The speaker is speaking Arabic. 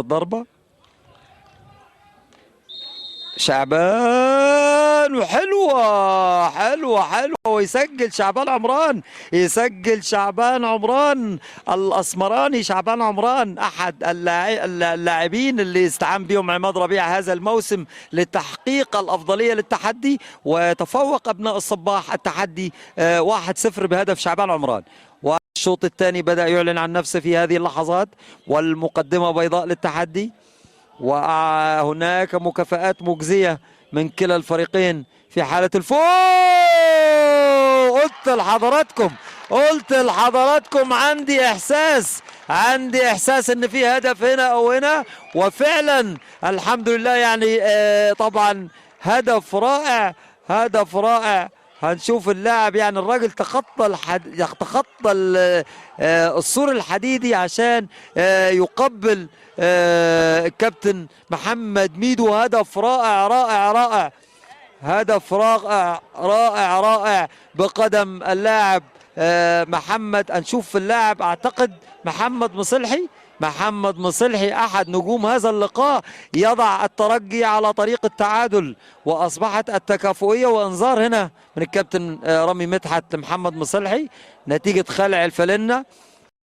الضربة شعبان، وحلوة حلوة حلوة، ويسجل شعبان عمران، يسجل شعبان عمران الأسمراني. شعبان عمران أحد اللاعبين اللي استعان بهم عماد ربيع هذا الموسم لتحقيق الأفضلية للتحدي، وتفوق أبناء الصباح التحدي 1-0 بهدف شعبان عمران. والشوط الثاني بدأ يعلن عن نفسه في هذه اللحظات، والمقدمة بيضاء للتحدي، وهناك مكافآت مجزية من كلا الفريقين في حالة الفوز. قلت لحضراتكم عندي احساس ان في هدف هنا او هنا، وفعلا الحمد لله. يعني طبعا هدف رائع. هنشوف اللاعب، يعني الراجل تخطى السور الحديدي عشان يقبل الكابتن محمد ميدو. هدف رائع، هدف رائع بقدم اللاعب محمد. هنشوف اللاعب اعتقد محمد مصلحي احد نجوم هذا اللقاء، يضع الترجي على طريق التعادل، واصبحت التكافؤيه. وانذار هنا من الكابتن رامي مدحت لمحمد مصلحي نتيجه خلع الفالنة.